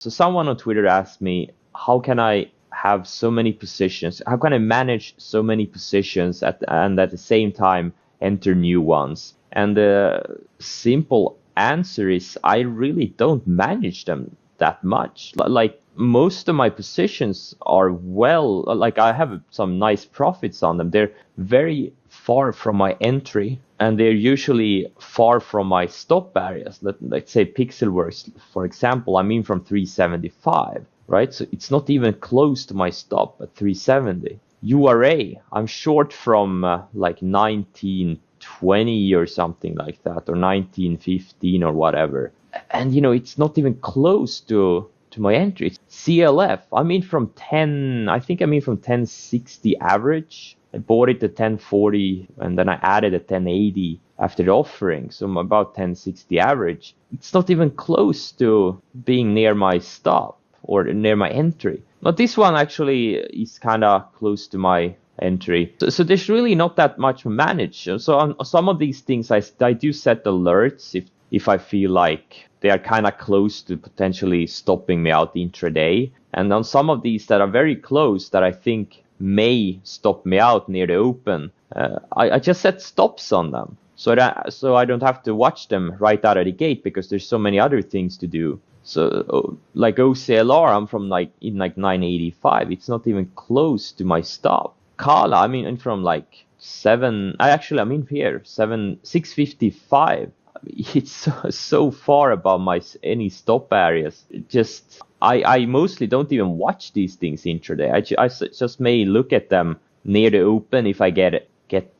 So someone on Twitter asked me, how can I have so many positions? How can I manage so many positions and at the same time enter new ones? And the simple answer is I really don't manage them that much. Like most of my positions are like I have some nice profits on them. They're very far from my entry and they're usually far from my stop areas. Let's say Pixelworks, for example, I'm in from 375, right? So it's not even close to my stop at 370. URA, I'm short from like 1920 or something like that, or 1915 or whatever. And it's not even close to my entry. CLF, I'm in from 10, I think I'm in from 1060 average. I bought it at 1040 and then I added a 1080 after the offering. So I'm about 1060 average. It's not even close to being near my stop or near my entry. Now this one actually is kind of close to my entry. So there's really not that much to manage. So on some of these things, I do set alerts if I feel like they are kind of close to potentially stopping me out intraday. And on some of these that are very close that I think may stop me out near the open, I just set stops on them so I don't have to watch them right out of the gate because there's so many other things to do. So like OCLR, I'm from like 985. It's not even close to my stop. Kala, I mean, from like 655. It's so far above any stop areas. I mostly don't even watch these things intraday. I just may look at them near the open if I get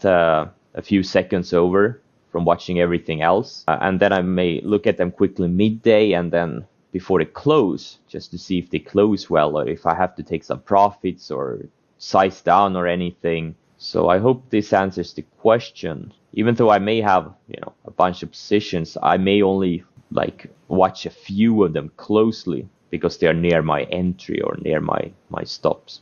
a few seconds over from watching everything else, and then I may look at them quickly midday and then before they close, just to see if they close well or if I have to take some profits or size down or anything. So I hope this answers the question. Even though I may have, a bunch of positions, I may only watch a few of them closely because they are near my entry or near my stops.